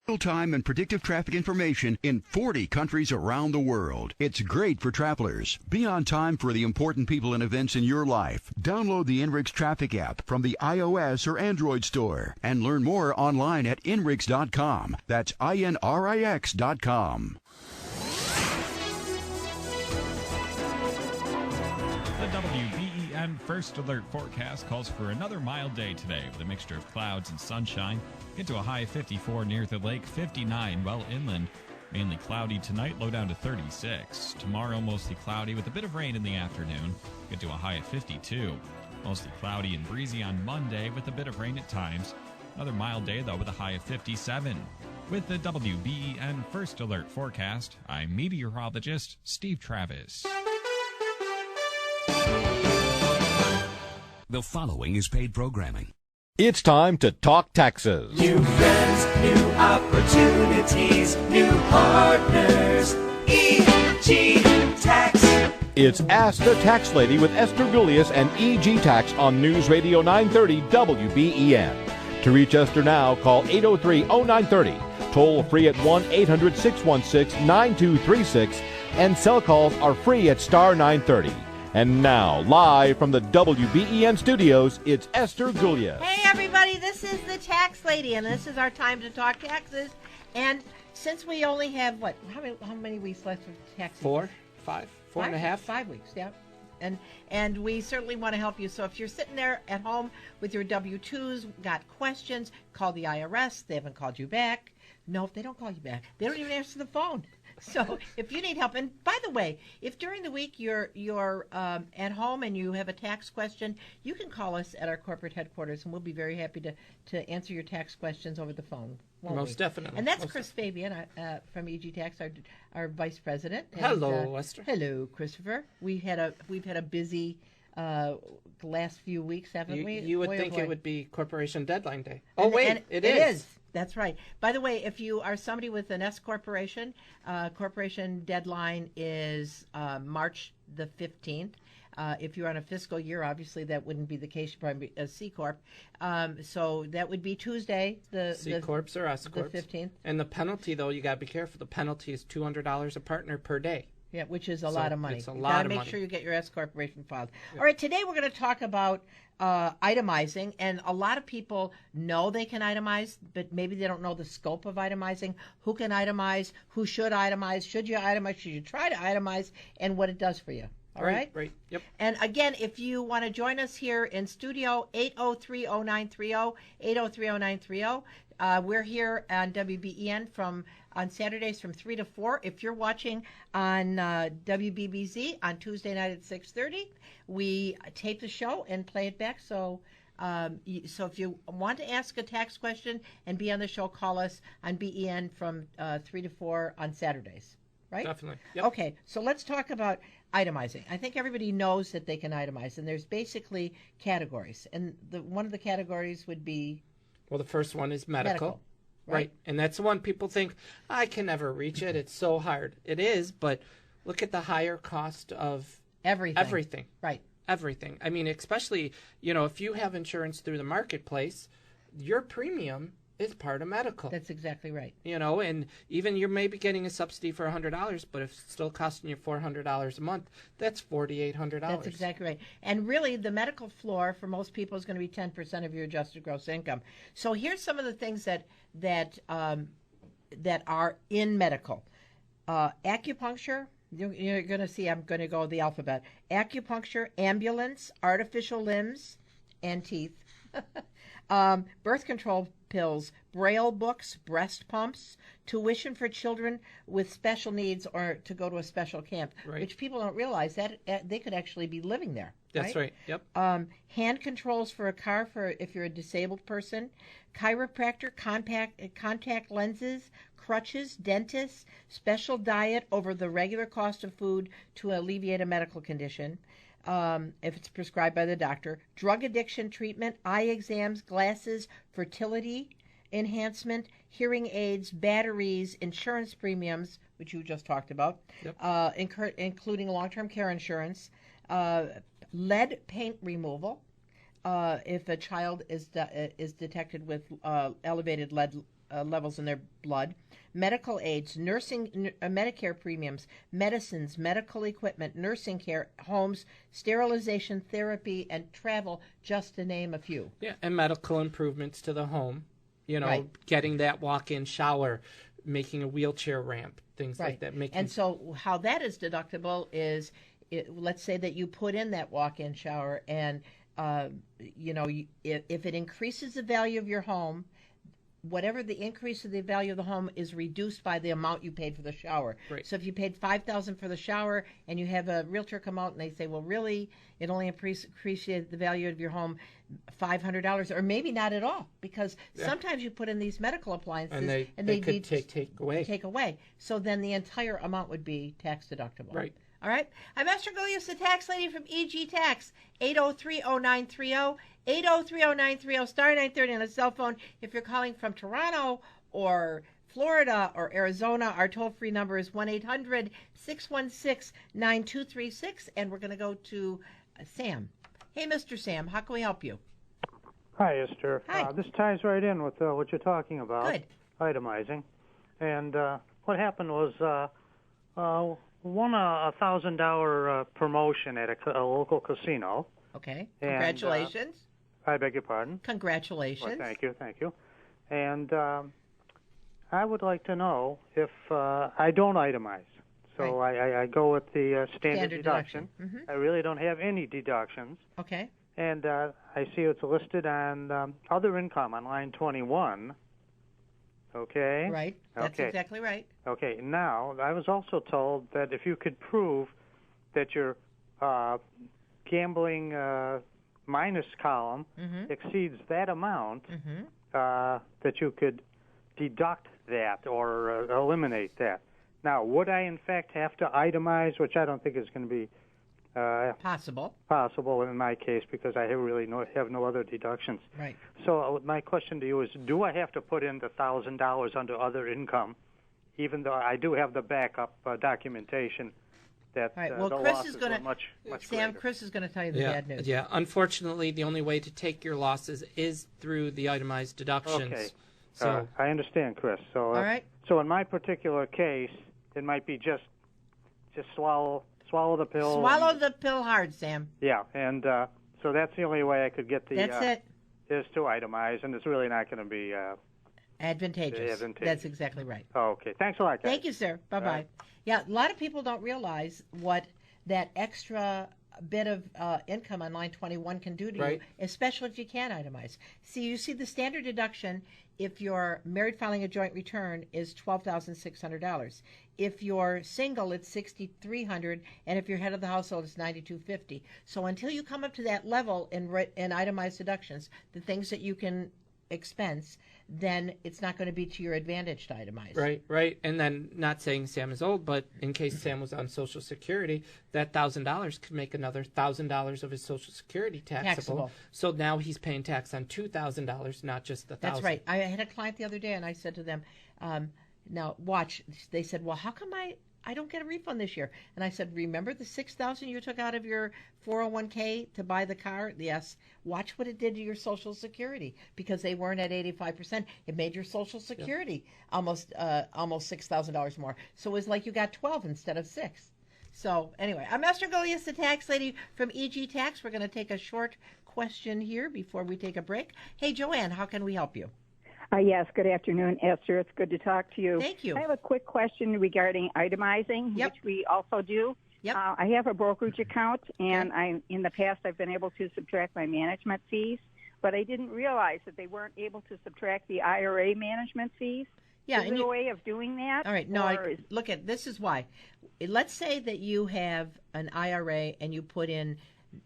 Real-time and predictive traffic information in 40 countries around the world. It's great for travelers. Be on time for the important people and events in your life. Download the INRIX Traffic app from the iOS or Android store and learn more online at INRIX.com. That's INRIX.com. The WBEN First Alert forecast calls for another mild day today with a mixture of clouds and sunshine. Get to a high of 54 near the lake, 59 well inland. Mainly cloudy tonight, low down to 36. Tomorrow, mostly cloudy with a bit of rain in the afternoon. Get to a high of 52. Mostly cloudy and breezy on Monday with a bit of rain at times. Another mild day, though, with a high of 57. With the WBEN First Alert forecast, I'm meteorologist Steve Travis. The following is paid programming. It's time to talk taxes. New friends, new opportunities, new partners. EG Tax. It's Ask the Tax Lady with Esther Gulius and EG Tax on News Radio 930 WBEN. To reach Esther now, call 803-0930. Toll free at 1-800-616-9236. And cell calls are free at star 930. And now, live from the WBEN studios, it's Esther Gulius. Hey, everybody, this is the Tax Lady, and this is our time to talk taxes. And since we only have, how many weeks left of taxes? 4 and a half. 5 weeks, yeah. And we certainly want to help you. So if you're sitting there at home with your W-2s, got questions, call the IRS. They haven't called you back. No, if they don't call you back, they don't even answer the phone. So if you need help, and by the way, if during the week you're at home and you have a tax question, you can call us at our corporate headquarters, and we'll be very happy to answer your tax questions over the phone. Most definitely. And that's Chris Fabian from EG Tax, our vice president. And, hello, Esther. Hello, Christopher. We've had a busy last few weeks, haven't we? You would think it would be Corporation Deadline Day. It is. That's right. By the way, if you are somebody with an S corporation, corporation deadline is March the 15th. If you're on a fiscal year, obviously that wouldn't be the case. You'd probably be a C corp. So that would be Tuesday, C corps or S corps. The 15th. And the penalty, though, you got to be careful. The penalty is $200 a partner per day. Yeah, which is a lot of money. It's a You lot gotta of make money. sure you get your S corporation filed. All right, today we're going to talk about itemizing, and a lot of people know they can itemize, but maybe they don't know the scope of itemizing. Who can itemize? Who should itemize? Should you itemize? Should you try to itemize? And what it does for you. All right? Right. Yep. And again, if you want to join us here in studio, 803-0930, 803-0930. We're here on WBEN on Saturdays from 3 to 4. If you're watching on WBBZ on Tuesday night at 6:30, we tape the show and play it back. So if you want to ask a tax question and be on the show, call us on BEN from 3 to 4 on Saturdays. Right? Definitely. Yep. Okay, so let's talk about itemizing. I think everybody knows that they can itemize, and there's basically categories. And one of the categories would be... Well, the first one is medical. Right. And that's the one people think, I can never reach it. It's so hard. It is, but look at the higher cost of everything. Right. Everything. I mean, especially, if you have insurance through the marketplace, your premium is part of medical. That's exactly right. And even you're maybe getting a subsidy for $100, but if it's still costing you $400 a month, that's $4,800. That's exactly right. And really, the medical floor for most people is going to be 10% of your adjusted gross income. So here's some of the things that are in medical. Acupuncture. You're going to see, I'm going to go the alphabet. Acupuncture, ambulance, artificial limbs and teeth, birth control pills, braille books, breast pumps, tuition for children with special needs or to go to a special camp, which people don't realize that they could actually be living there. That's right. Yep. Hand controls for a car for if you're a disabled person, chiropractor, contact lenses, crutches, dentists, special diet over the regular cost of food to alleviate a medical condition. If it's prescribed by the doctor, drug addiction treatment, eye exams, glasses, fertility enhancement, hearing aids, batteries, insurance premiums, which you just talked about, including long-term care insurance, lead paint removal, if a child is detected with elevated lead levels in their blood, medical aids, nursing, Medicare premiums, medicines, medical equipment, nursing care, homes, sterilization, therapy, and travel, just to name a few. Yeah, and medical improvements to the home. Right. Getting that walk-in shower, making a wheelchair ramp, things like that. And so how that is deductible is, let's say that you put in that walk-in shower and, if it increases the value of your home, whatever the increase of the value of the home is reduced by the amount you paid for the shower. Right. So if you paid $5,000 for the shower and you have a realtor come out and they say, well, really, it only appreciated the value of your home $500, or maybe not at all, because sometimes you put in these medical appliances and they could take away. So then the entire amount would be tax deductible. Right. All right. I'm Esther Gulius, the tax lady from EG Tax, 803-0930, 803-0930, star 930 on a cell phone. If you're calling from Toronto or Florida or Arizona, our toll-free number is 1-800-616-9236, and we're going to go to Sam. Hey, Mr. Sam, how can we help you? Hi, Esther. Hi. This ties right in with what you're talking about. Good. Itemizing. And what happened was won a $1,000 promotion at a local casino. Okay. Congratulations. I beg your pardon? Congratulations. Well, thank you. And I would like to know if I don't itemize. So I go with the standard deduction. Mm-hmm. I really don't have any deductions. Okay. And I see it's listed on other income on line 21. Okay? Right. That's exactly right. Okay. Now, I was also told that if you could prove that your gambling minus column exceeds that amount, that you could deduct that or eliminate that. Now, would I, in fact, have to itemize, which I don't think is going to be possible in my case because I have no other deductions. Right. So my question to you is, do I have to put in the $1,000 under other income, even though I do have the backup documentation that well, the Chris losses is gonna, were much Sam, greater? Chris is going to tell you the bad news. Yeah, unfortunately, the only way to take your losses is through the itemized deductions. Okay. So I understand, Chris. So, all right. So in my particular case, it might be just swallow the pill. Swallow the pill hard, Sam. Yeah, and so that's the only way I could get the. That's it. Is to itemize, and it's really not going to be advantageous. That's exactly right. Okay, thanks a lot, guys. Thank you, sir. Bye-bye. Right. Yeah, a lot of people don't realize what that extra bit of income on line 21 can do to you, especially if you can't itemize. See, you see the standard deduction if you're married filing a joint return is $12,600. If you're single, it's $6,300, and if you're head of the household, it's $9,250. So until you come up to that level in itemized deductions, the things that you can expense, then it's not going to be to your advantage to itemize. Right. And then, not saying Sam is old, but in case Sam was on Social Security, that $1,000 could make another $1,000 of his Social Security taxable. So now he's paying tax on $2,000, not just the $1,000. That's right. I had a client the other day, and I said to them, now watch. They said, well, how come I don't get a refund this year? And I said, remember the $6,000 you took out of your 401k to buy the car? Yes. Watch what it did to your Social Security, because they weren't at 85%. It made your Social Security almost $6,000 more. So it was like you got 12 instead of 6. So anyway, I'm Esther Gulius, the tax lady from EG Tax. We're going to take a short question here before we take a break. Hey, Joanne, how can we help you? Yes, good afternoon, Esther. It's good to talk to you. Thank you. I have a quick question regarding itemizing, which we also do. Yep. I have a brokerage account, and in the past I've been able to subtract my management fees, but I didn't realize that they weren't able to subtract the IRA management fees. Yeah, is there a way of doing that? All right. No, look at this is why. Let's say that you have an IRA and you put in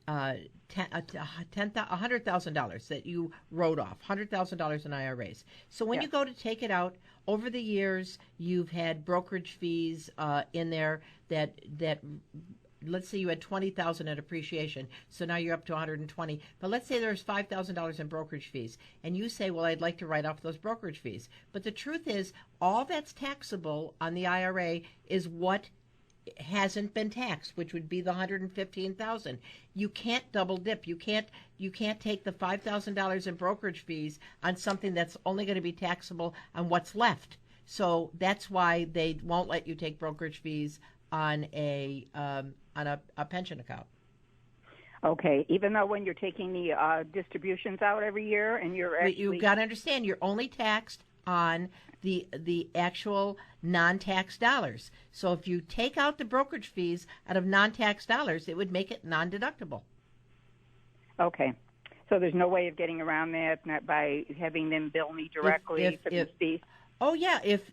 $100,000 that you wrote off, $100,000 in IRAs. So when you go to take it out, over the years you've had brokerage fees in there that let's say you had $20,000 at appreciation, so now you're up to $120,000. But let's say there's $5,000 in brokerage fees, and you say, well, I'd like to write off those brokerage fees. But the truth is, all that's taxable on the IRA is what hasn't been taxed, which would be the $115,000. You can't double dip. You can't take the $5,000 in brokerage fees on something that's only going to be taxable on what's left. So that's why they won't let you take brokerage fees on a pension account. Okay, even though when you're taking the distributions out every year and you're actually... You've got to understand, you're only taxed on the actual non-tax dollars. So if you take out the brokerage fees out of non-tax dollars, it would make it non-deductible. Okay. So there's no way of getting around that, not by having them bill me directly for these fees? Oh, yeah, if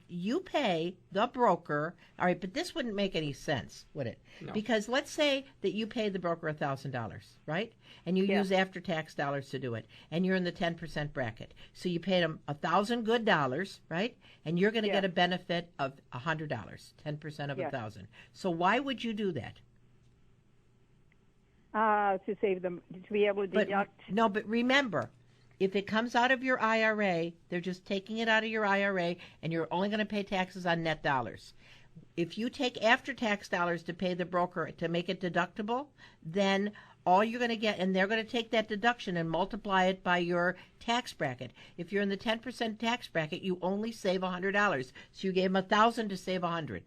you pay the broker, all right, but this wouldn't make any sense, would it? No. Because let's say that you pay the broker $1,000, right? And you use after-tax dollars to do it, and you're in the 10% bracket. So you paid them $1,000 good dollars, right? And you're going to get a benefit of $100, 10% of $1,000. So why would you do that? To save them, to be able to deduct. No, but remember, if it comes out of your IRA, they're just taking it out of your IRA, and you're only going to pay taxes on net dollars. If you take after-tax dollars to pay the broker to make it deductible, then all you're going to get, and they're going to take that deduction and multiply it by your tax bracket. If you're in the 10% tax bracket, you only save $100. So you gave them $1,000 to save $100.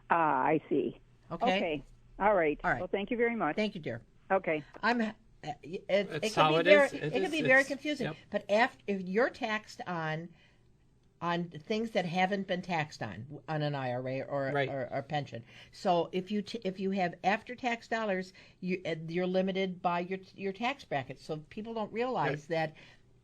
I see. Okay. All right. Well, thank you very much. Thank you, dear. Okay. It can be very confusing. Yep. But if you're taxed on things that haven't been taxed on an IRA or pension, so if you have after-tax dollars, you're limited by your tax bracket. So people don't realize that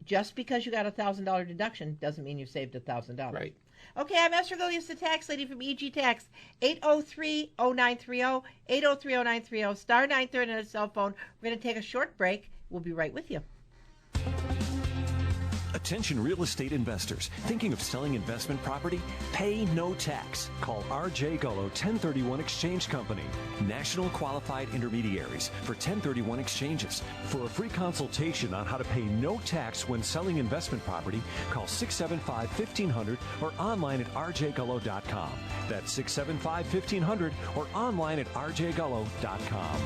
just because you got a $1,000 deduction doesn't mean you saved $1,000. Right. Okay, I'm Esther Gilius, the tax lady from EG Tax. 803-0930, 803-0930, star 930 on a cell phone. We're going to take a short break. We'll be right with you. Attention real estate investors. Thinking of selling investment property? Pay no tax. Call R.J. Gullo 1031 Exchange Company. National qualified intermediaries for 1031 exchanges. For a free consultation on how to pay no tax when selling investment property, call 675-1500 or online at rjgullo.com. That's 675-1500 or online at rjgullo.com.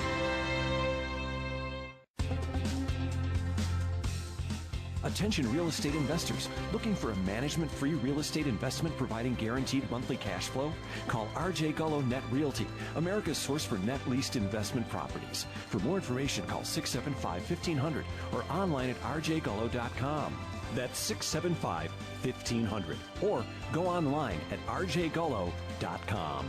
Attention real estate investors. Looking for a management-free real estate investment providing guaranteed monthly cash flow? Call R.J. Gullo Net Realty, America's source for net leased investment properties. For more information, call 675-1500 or online at rjgullo.com. That's 675-1500 or go online at rjgullo.com.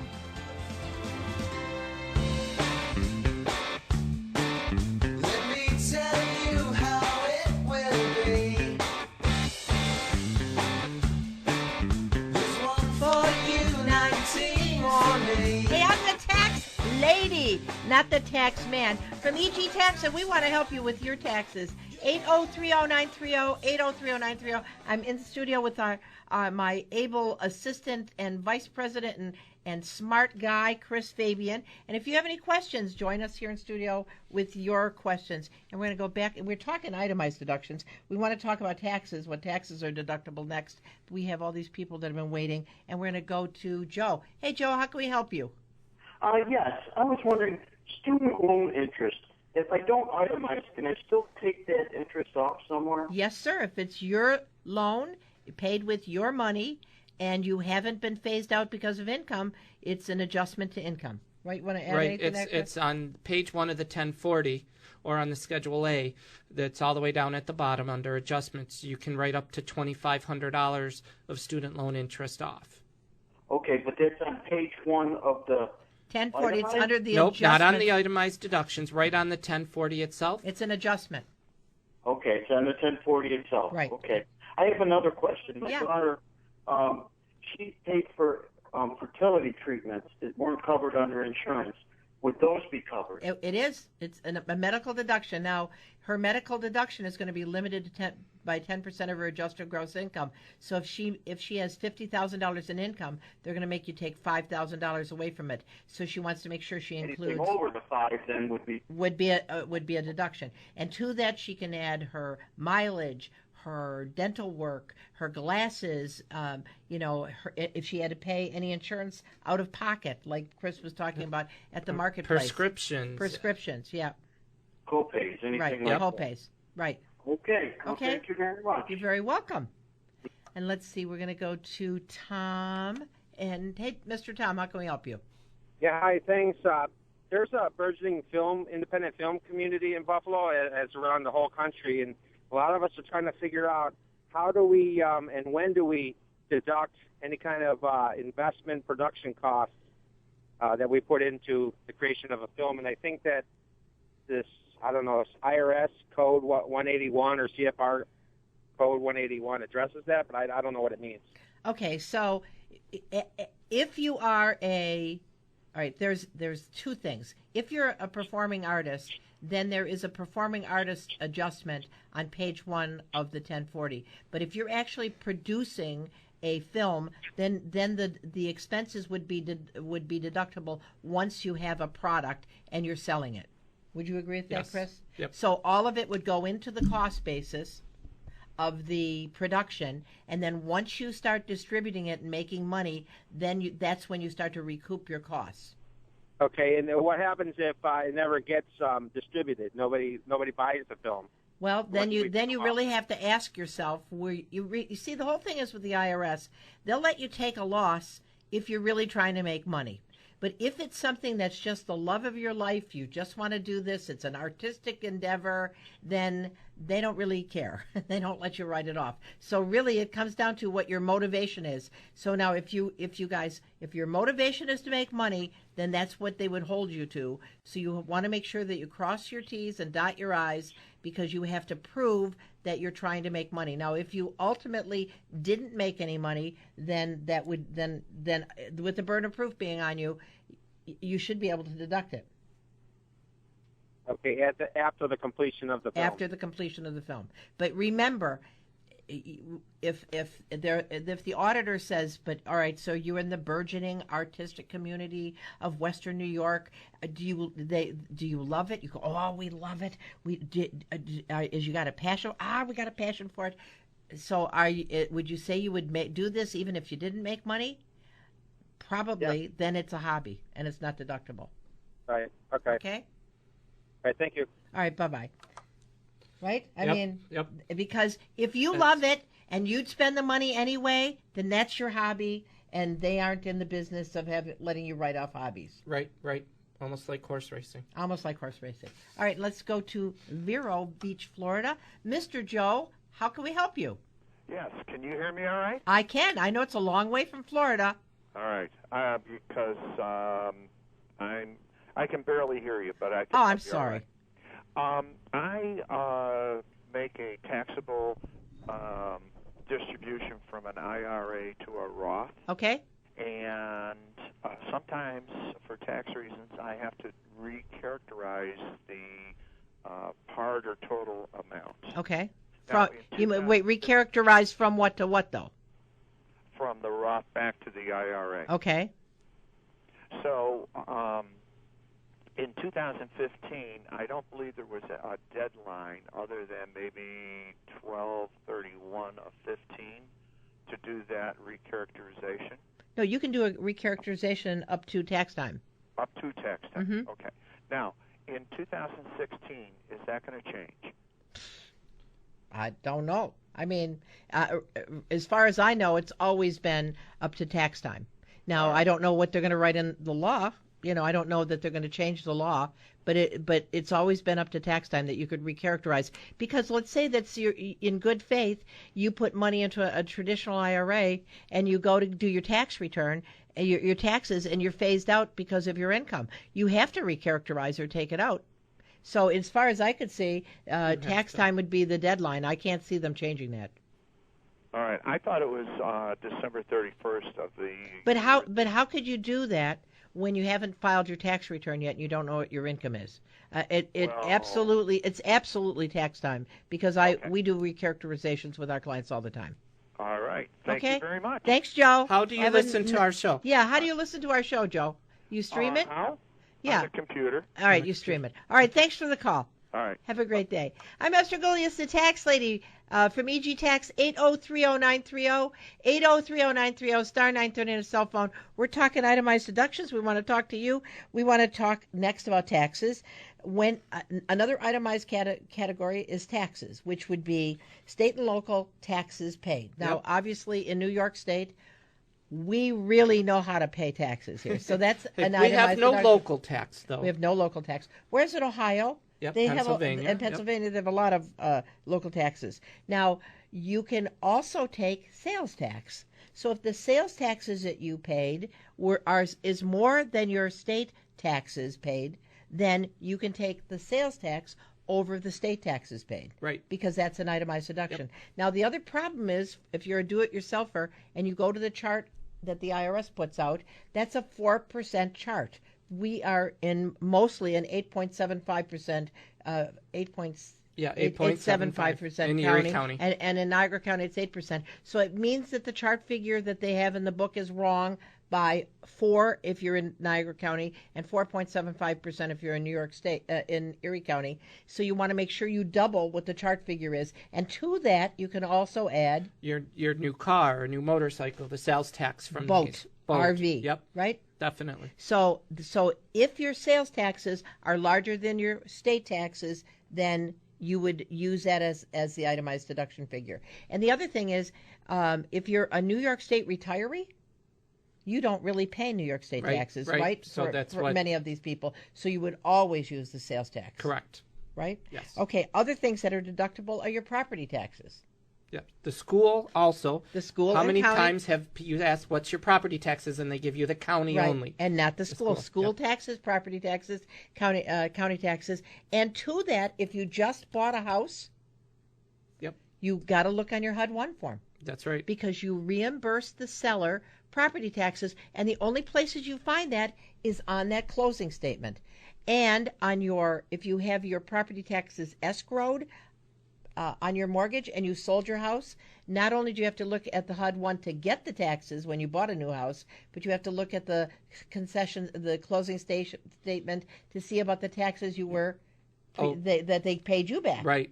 Lady, not the tax man, from EG Tax, and we want to help you with your taxes. 803-0930, 803-0930. I'm in the studio with my able assistant and vice president and smart guy, Chris Fabian. And if you have any questions, join us here in studio with your questions. And we're going to go back, and we're talking itemized deductions. We want to talk about taxes, what taxes are deductible next. We have all these people that have been waiting, and we're going to go to Joe. Hey, Joe, how can we help you? Yes, I was wondering, student loan interest, if I don't itemize, can I still take that interest off somewhere? Yes, sir. If it's your loan, paid with your money, and you haven't been phased out because of income, it's an adjustment to income. Right? Want to add anything to that? It's on page 1 of the 1040 or on the Schedule A. That's all the way down at the bottom under adjustments. You can write up to $2,500 of student loan interest off. Okay, but that's on page 1 of the 1040, it's under the adjustment. Nope, not on the itemized deductions, right on the 1040 itself. It's an adjustment. Okay, it's on the 1040 itself. Right. Okay. I have another question. My daughter, she paid for fertility treatments that weren't covered under insurance. Would those be covered? It is. It's a medical deduction. Now, her medical deduction is going to be limited to by 10% of her adjusted gross income. So if she has $50,000 in income, they're going to make you take $5,000 away from it. So she wants to make sure she includes. Anything over the 5 then would be a deduction. And to that, she can add her mileage, her dental work, her glasses, if she had to pay any insurance out of pocket, like Chris was talking about at the marketplace. Prescriptions, yeah. Co-pays, anything right, like co-pays, right. Okay. Well, thank you very much. You're very welcome. And let's see, we're going to go to Tom. And hey, Mr. Tom, how can we help you? Yeah, hi, thanks. There's a burgeoning independent film community in Buffalo, as around the whole country, and a lot of us are trying to figure out how do we and when do we deduct any kind of investment production costs that we put into the creation of a film. And I think that this, IRS code 181 or CFR code 181 addresses that, but I don't know what it means. Okay, so if you are all right, there's two things. If you're a performing artist, then there is a performing artist adjustment on page 1 of the 1040. But if you're actually producing a film, then the expenses would be deductible once you have a product and you're selling it. Would you agree with that, yes. Chris? Yep. So all of it would go into the cost basis of the production, and then once you start distributing it and making money, then that's when you start to recoup your costs. Okay, and what happens if it never gets distributed? Nobody buys the film. Well, then you really have to ask yourself where you see, the whole thing is with the IRS, they'll let you take a loss if you're really trying to make money. But if it's something that's just the love of your life, you just want to do this, it's an artistic endeavor, then they don't really care. They don't let you write it off. So really it comes down to what your motivation is. So now if your motivation is to make money, then that's what they would hold you to. So you want to make sure that you cross your T's and dot your I's, because you have to prove that you're trying to make money. Now, if you ultimately didn't make any money, then that would then with the burden of proof being on you, you should be able to deduct it. Okay, after the completion of the film. After the completion of the film. But remember, if the auditor says, but all right, so you're in the burgeoning artistic community of Western New York, do you love it? You go, oh, we love it. You got a passion? We got a passion for it. So would you say you would do this even if you didn't make money? Probably. Yeah. Then it's a hobby and it's not deductible. Right. Okay. Okay. All right. Thank you. All right. Bye-bye. Right? I mean, because if you love it and you'd spend the money anyway, then that's your hobby, and they aren't in the business of letting you write off hobbies. Right. Almost like horse racing. All right, let's go to Vero Beach, Florida. Mr. Joe, how can we help you? Yes. Can you hear me all right? I can. I know it's a long way from Florida. All right. Because I can barely hear you, but I can. Oh, I'm sorry. I make a taxable distribution from an IRA to a Roth. Okay. And sometimes, for tax reasons, I have to recharacterize the part or total amount. Okay. Now, recharacterize from what to what, though? From the Roth back to the IRA. Okay. So, in 2015, I don't believe there was a deadline other than maybe 12/31 of 15 to do that recharacterization. No, you can do a recharacterization up to tax time. Up to tax time. Mm-hmm. Okay. Now, in 2016, is that going to change? I don't know. I mean, as far as I know, it's always been up to tax time. Now, I don't know what they're going to write in the law. I don't know that they're going to change the law, but it's always been up to tax time that you could recharacterize. Because let's say that's in good faith, you put money into a traditional IRA and you go to do your tax return, your taxes, and you're phased out because of your income. You have to recharacterize or take it out. So as far as I could see, tax time would be the deadline. I can't see them changing that. All right. I thought it was December 31st of the... But how could you do that when you haven't filed your tax return yet and you don't know what your income is? It's absolutely tax time, because we do recharacterizations with our clients all the time. All right. Thank you very much. Thanks, Joe. How do you listen to our show? Yeah, how do you listen to our show, Joe? You stream it? How? Yeah. On the computer. All right, you stream it. All right, thanks for the call. All right. Have a great day. I'm Esther Golias, the tax lady from EG Tax, 8030930, 8030930, star 930 on a cell phone. We're talking itemized deductions. We want to talk to you. We want to talk next about taxes. When another itemized category is taxes, which would be state and local taxes paid. Now, obviously, in New York State, we really know how to pay taxes here. So that's an itemized. We have no local tax, though. We have no local tax. Where's in Ohio? Yep, they Pennsylvania. In Pennsylvania, they have a lot of local taxes. Now, you can also take sales tax. So if the sales taxes that you paid is more than your state taxes paid, then you can take the sales tax over the state taxes paid. Right. Because that's an itemized deduction. Now, the other problem is if you're a do-it-yourselfer and you go to the chart that the IRS puts out, that's a 4% chart. We are mostly an 8.75%, 8.75% in Erie County. And in Niagara County, it's 8%. So it means that the chart figure that they have in the book is wrong by 4 if you're in Niagara County and 4.75% if you're in New York State, in Erie County. So you want to make sure you double what the chart figure is. And to that, you can also add your new car or new motorcycle, the sales tax from boat, RV. Yep. Right? Definitely. So if your sales taxes are larger than your state taxes, then you would use that as the itemized deduction figure. And the other thing is, if you're a New York State retiree, you don't really pay New York State taxes, right? So that's for many of these people. So you would always use the sales tax. Correct. Right? Yes. Okay, other things that are deductible are your property taxes. Yeah. The school also. The school How and many county, times have you asked what's your property taxes and they give you the county only? And not the school. School taxes, property taxes, county taxes. And to that, if you just bought a house, you got to look on your HUD-1 form. That's right. Because you reimburse the seller property taxes, and the only places you find that is on that closing statement. And on if you have your property taxes escrowed on your mortgage and you sold your house, not only do you have to look at the HUD-1 to get the taxes when you bought a new house, but you have to look at the the closing statement to see about the taxes you were that they paid you back. Right.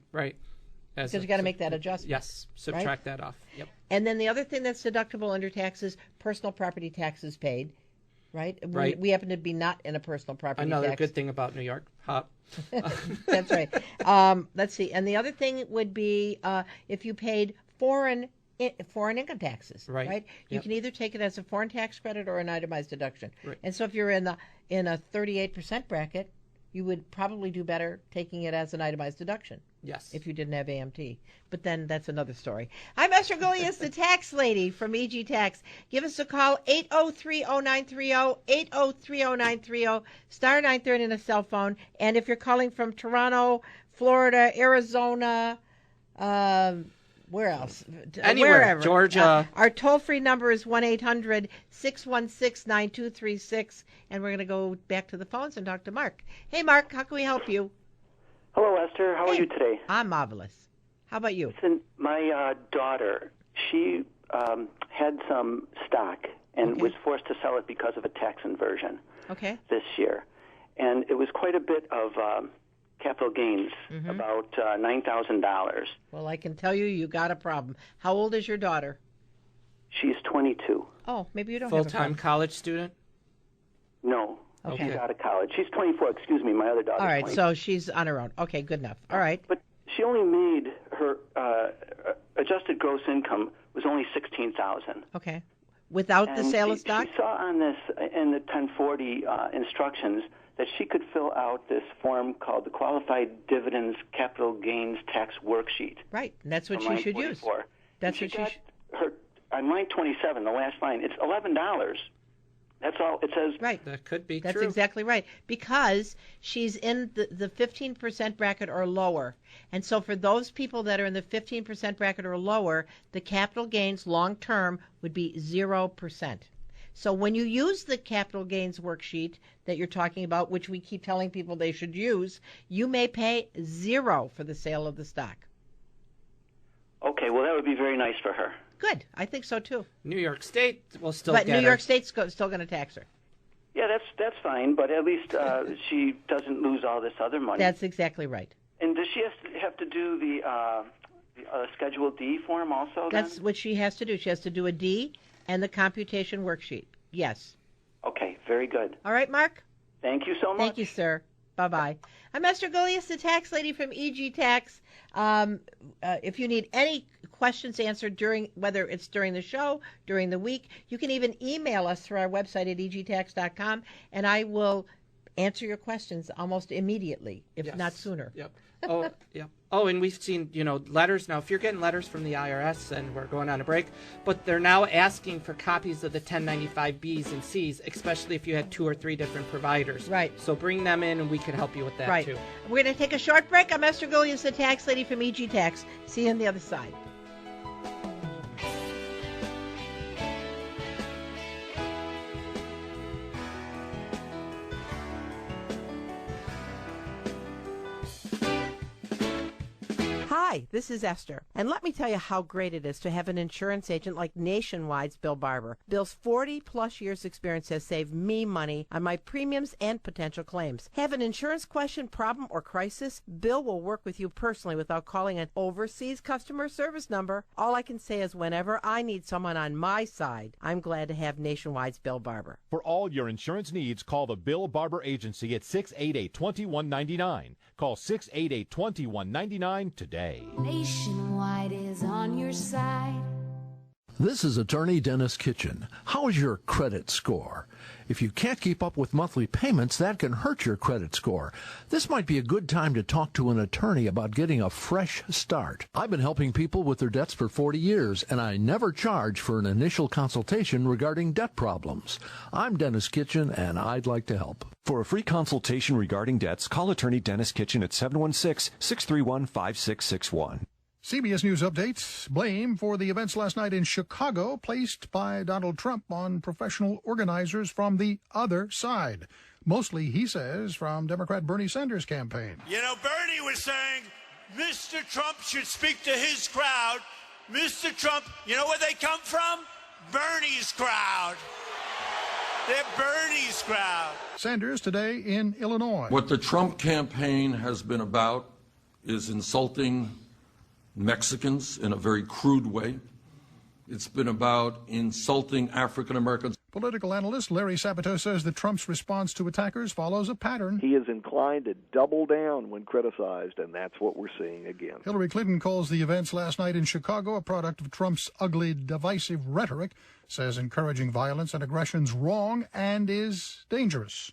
Because you got to make that adjustment. Yes, subtract that off. Yep. And then the other thing that's deductible under taxes, personal property taxes paid, right? Right. We happen to be not in a personal property Another tax. good thing about New York. That's right. Let's see. And the other thing would be if you paid foreign income taxes, right? You can either take it as a foreign tax credit or an itemized deduction. Right. And so if you're in a 38% bracket, you would probably do better taking it as an itemized deduction. Yes. If you didn't have AMT. But then that's another story. I'm Esther Golias, the tax lady from EG Tax. Give us a call, 803-0930, 803-0930, star 930 on a cell phone. And if you're calling from Toronto, Florida, Arizona, where else? Anywhere. Wherever. Georgia. Our toll-free number is 1-800-616-9236. And we're going to go back to the phones and talk to Mark. Hey, Mark, how can we help you? Hello, Esther. How are you today? I'm marvelous. How about you? Listen, my daughter, she had some stock and was forced to sell it because of a tax inversion this year. And it was quite a bit of capital gains, about $9,000. Well, I can tell you got a problem. How old is your daughter? She's 22. Oh, maybe you don't have a problem. Full-time college student? No. Okay. She's out of college. She's 24, excuse me. My other daughter's All right, 24. so she's on her own. Okay, good enough. All right. But she only made her adjusted gross income was only $16,000. Okay. Without the sale of stock? She saw on this in the 1040 instructions that she could fill out this form called the Qualified Dividends Capital Gains Tax Worksheet. Right, and that's what she should use. That's what she should. Her on line 27, the last line, it's $11. That's all it says. Right. That could be That's true. exactly right. Because she's in the 15% bracket or lower. And so for those people that are in the 15% bracket or lower, the capital gains long term would be 0%. So when you use the capital gains worksheet that you're talking about, which we keep telling people they should use, you may pay 0 for the sale of the stock. Okay, well, that would be very nice for her. Good. I think so, too. New York State will still But get New her. York State's still going to tax her. Yeah, that's fine, but at least she doesn't lose all this other money. That's exactly right. And does she have to do the Schedule D form also? That's what she has to do. She has to do a D and the computation worksheet. Yes. Okay, very good. All right, Mark? Thank you so much. Thank you, sir. Bye-bye. I'm Esther Gulius, the tax lady from EG Tax. If you need any questions answered whether it's during the show, during the week, you can even email us through our website at egtax.com, and I will answer your questions almost immediately, if not sooner. Yep. Oh, yep. Oh, and we've seen, letters now. If you're getting letters from the IRS, and we're going on a break, but they're now asking for copies of the 1095Bs and Cs, especially if you had 2 or 3 different providers. Right. So bring them in, and we can help you with that, too. We're going to take a short break. I'm Esther Gulius, the tax lady from EG Tax. See you on the other side. Hi, this is Esther, and let me tell you how great it is to have an insurance agent like Nationwide's Bill Barber. Bill's 40-plus years experience has saved me money on my premiums and potential claims. Have an insurance question, problem, or crisis? Bill will work with you personally without calling an overseas customer service number. All I can say is whenever I need someone on my side, I'm glad to have Nationwide's Bill Barber. For all your insurance needs, call the Bill Barber Agency at 688-2199. Call 688-2199 today. Nationwide is on your side. This is Attorney Dennis Kitchen. How is your credit score? If you can't keep up with monthly payments, that can hurt your credit score. This might be a good time to talk to an attorney about getting a fresh start. I've been helping people with their debts for 40 years, and I never charge for an initial consultation regarding debt problems. I'm Dennis Kitchen, and I'd like to help. For a free consultation regarding debts, call attorney Dennis Kitchen at 716-631-5661. CBS News updates. Blame for the events last night in Chicago placed by Donald Trump on professional organizers from the other side. Mostly, he says, from Democrat Bernie Sanders' campaign. Bernie was saying Mr. Trump should speak to his crowd. Mr. Trump, you know where they come from? Bernie's crowd. They're Bernie's crowd. Sanders today in Illinois. What the Trump campaign has been about is insulting Mexicans in a very crude way. It's been about insulting African Americans. Political analyst Larry Sabato says that Trump's response to attackers follows a pattern. He is inclined to double down when criticized, and that's what we're seeing again. Hillary Clinton calls the events last night in Chicago a product of Trump's ugly, divisive rhetoric, says encouraging violence and aggression's wrong and is dangerous.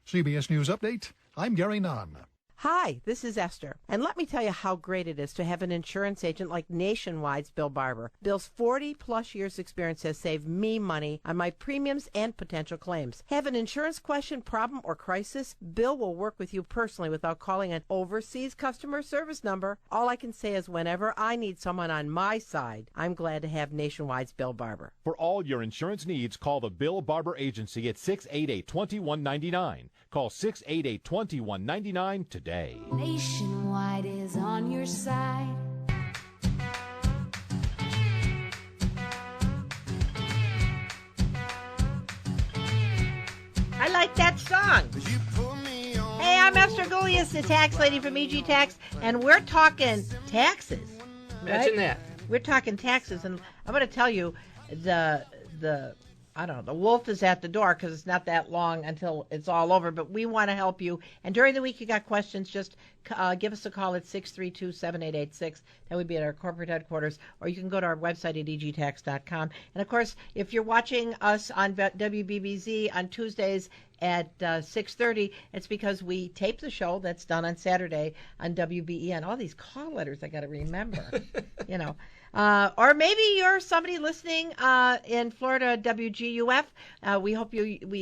CBS News Update, I'm Gary Nunn. Hi, this is Esther, and let me tell you how great it is to have an insurance agent like Nationwide's Bill Barber. Bill's 40-plus years experience has saved me money on my premiums and potential claims. Have an insurance question, problem, or crisis? Bill will work with you personally without calling an overseas customer service number. All I can say is whenever I need someone on my side, I'm glad to have Nationwide's Bill Barber. For all your insurance needs, call the Bill Barber Agency at 688-2199. Call 688-2199 today. Nationwide is on your side. I like that song. Hey, I'm Esther Gulius, the tax lady from EG Tax, and we're talking taxes. Imagine that. We're talking taxes, and I'm going to tell you the wolf is at the door because it's not that long until it's all over, but we want to help you. And during the week, you got questions, just give us a call at 632-7886. That would be at our corporate headquarters, or you can go to our website at egtax.com. And, of course, if you're watching us on WBBZ on Tuesdays at 6:30, it's because we tape the show that's done on Saturday on WBEN. All these call letters I got to remember, or maybe you're somebody listening in Florida, WGUF. We hope you would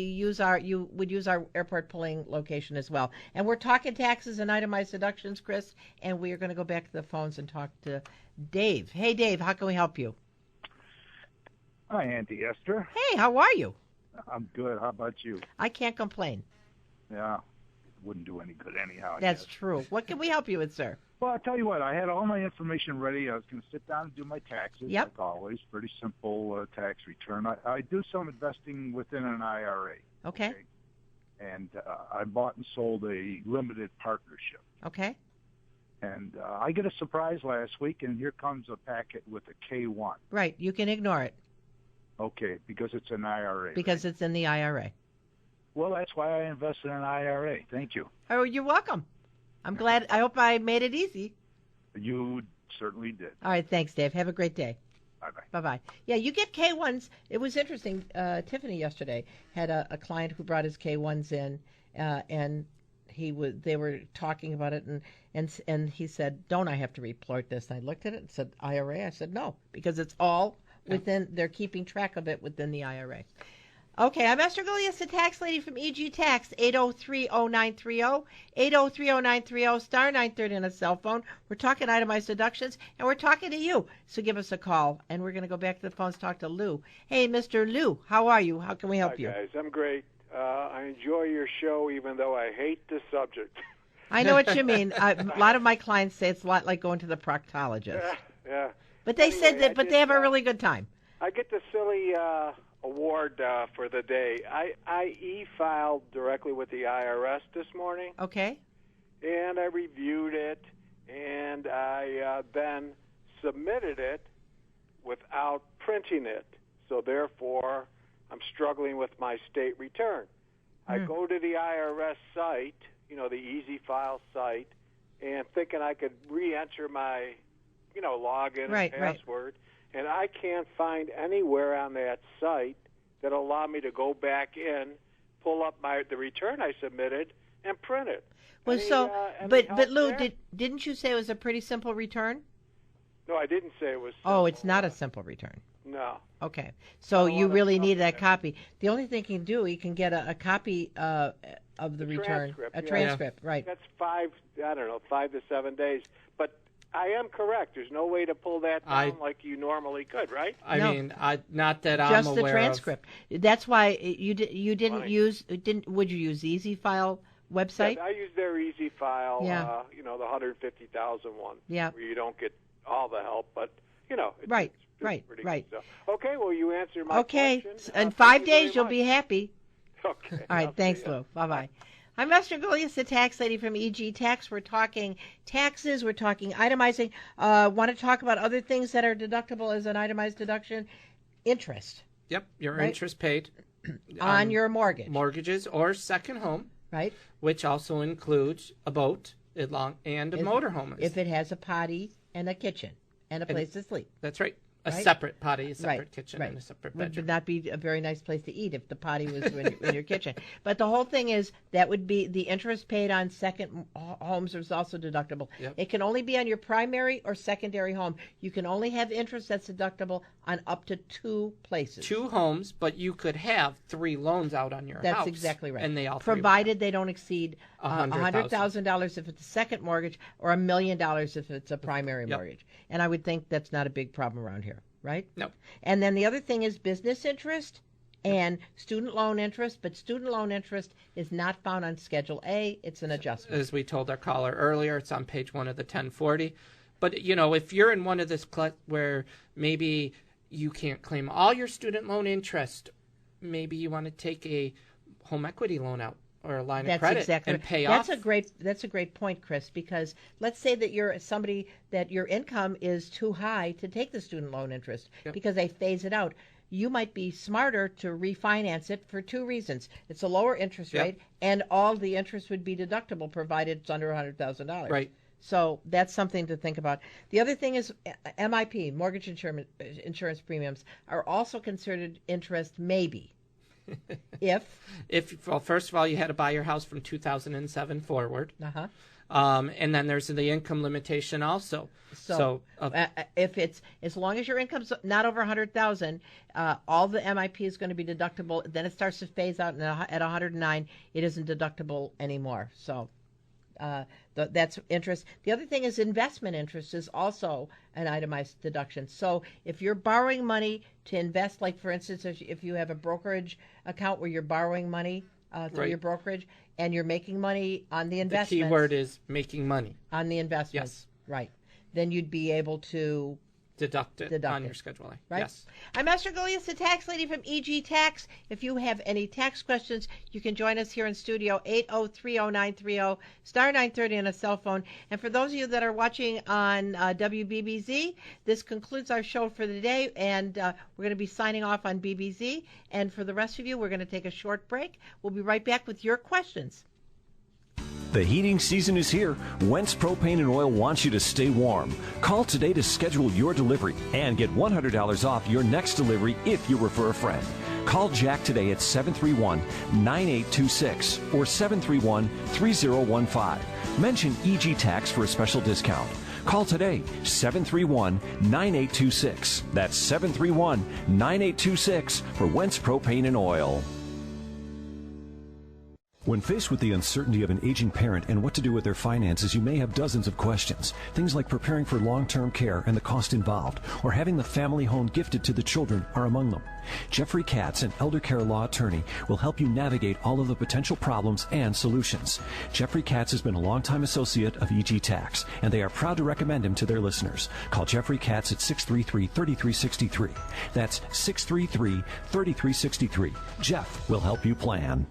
use our airport polling location as well. And we're talking taxes and itemized deductions, Chris, and we are going to go back to the phones and talk to Dave. Hey, Dave, how can we help you? Hi, Auntie Esther. Hey, how are you? I'm good. How about you? I can't complain. Yeah, wouldn't do any good anyhow. That's true. What can we help you with, sir? Well, I'll tell you what. I had all my information ready. I was going to sit down and do my taxes, like always. Pretty simple tax return. I do some investing within an IRA. Okay. And I bought and sold a limited partnership. Okay. And I get a surprise last week, and here comes a packet with a K1. Right. You can ignore it. Okay, because it's an IRA. Because it's in the IRA. Well, that's why I invested in an IRA. Thank you. Oh, you're welcome. I'm glad. I hope I made it easy. You certainly did. All right. Thanks, Dave. Have a great day. Bye-bye. Bye-bye. Yeah, you get K1s. It was interesting. Tiffany yesterday had a client who brought his K1s in, and they were talking about it, and he said, "Don't I have to report this?" And I looked at it and said, "IRA?" I said, "No, because it's all within. They're keeping track of it within the IRA." Okay, I'm Esther Gilius, the tax lady from EG Tax, 803-0930, 803-0930, star 930 on a cell phone. We're talking itemized deductions, and we're talking to you. So give us a call, and we're going to go back to the phones to talk to Lou. Hey, Mr. Lou, how are you? How can we help you? Hi, guys. I'm great. I enjoy your show, even though I hate the subject. I know what you mean. A lot of my clients say it's a lot like going to the proctologist. Yeah. But they said that, but they have a really good time. I get the silly award for the day. I e-filed directly with the IRS this morning. Okay. And I reviewed it, and I then submitted it without printing it. So therefore, I'm struggling with my state return. I go to the IRS site, the Easy File site, and thinking I could re-enter my, login and password. Right. And I can't find anywhere on that site that allow me to go back in, pull up the return I submitted, and print it. Well, but Lou, didn't you say it was a pretty simple return? No, I didn't say it was simple. Oh, it's not a simple return. No. Okay. So you really need that copy. The only thing you can do, you can get a copy of the return. A transcript, right. That's 5 to 7 days. But I am correct. There's no way to pull that down like you normally could, right? I mean, not that I'm just aware the transcript. Of. That's why you didn't use. Would you use Easy File website? Yeah, I use their Easy File. Yeah. The 150,000 one. Yeah. Where you don't get all the help, but it's right. Good stuff. Okay, well, you answered my question. Okay, in 5 days you'll be happy. Okay. All right, thanks, Lou. Bye-bye. I'm Esther Gilius, the tax lady from EG Tax. We're talking taxes. We're talking itemizing. Want to talk about other things that are deductible as an itemized deduction? Interest. Yep, your interest paid. on your mortgage. Mortgages or second home. Right. Which also includes a boat and a motorhome. If it has a potty and a kitchen and a place to sleep. That's right. A separate potty, a separate kitchen, and a separate bedroom. Would not be a very nice place to eat if the potty was in your kitchen. But the whole thing is that would be the interest paid on second homes is also deductible. Yep. It can only be on your primary or secondary home. You can only have interest that's deductible on up to 2 places. 2 homes, but you could have 3 loans out on your house. That's exactly right. And they all provided they don't exceed $100,000 if it's a second mortgage or $1 million if it's a primary mortgage. And I would think that's not a big problem around here. Right? No. And then the other thing is business interest and student loan interest, but student loan interest is not found on Schedule A. It's an adjustment. As we told our caller earlier, it's on page 1 of the 1040. But, if you're in one of this where maybe you can't claim all your student loan interest, maybe you want to take a home equity loan out or a line of credit and pay off. That's a great point, Chris, because let's say that you're somebody that your income is too high to take the student loan interest because they phase it out. You might be smarter to refinance it for 2 reasons. It's a lower interest rate, and all the interest would be deductible provided it's under $100,000. Right. So that's something to think about. The other thing is MIP, mortgage insurance premiums, are also considered interest maybe. Well, first of all, you had to buy your house from 2007 forward. And then there's the income limitation also. So if it's as long as your income's not over $100,000, all the MIP is going to be deductible. Then it starts to phase out, and at 109, it isn't deductible anymore. So that's interest. The other thing is investment interest is also an itemized deduction. So if you're borrowing money to invest, like for instance, if you have a brokerage account where you're borrowing money through your brokerage and you're making money on the investments. The key word is making money. On the investments. Yes. Right. Then you'd be able to deduct it on your Schedule A. Right? Yes. I'm Esther Galias, the tax lady from EG Tax. If you have any tax questions, you can join us here in studio, 8030930, star 930 on a cell phone. And for those of you that are watching on WBBZ, this concludes our show for the day, and we're going to be signing off on BBZ. And for the rest of you, we're going to take a short break. We'll be right back with your questions. The heating season is here. Wentz Propane and Oil wants you to stay warm. Call today to schedule your delivery and get $100 off your next delivery if you refer a friend. Call Jack today at 731-9826 or 731-3015. Mention EG Tax for a special discount. Call today, 731-9826. That's 731-9826 for Wentz Propane and Oil. When faced with the uncertainty of an aging parent and what to do with their finances, you may have dozens of questions. Things like preparing for long-term care and the cost involved, or having the family home gifted to the children are among them. Jeffrey Katz, an elder care law attorney, will help you navigate all of the potential problems and solutions. Jeffrey Katz has been a longtime associate of EG Tax, and they are proud to recommend him to their listeners. Call Jeffrey Katz at 633-3363. That's 633-3363. Jeff will help you plan.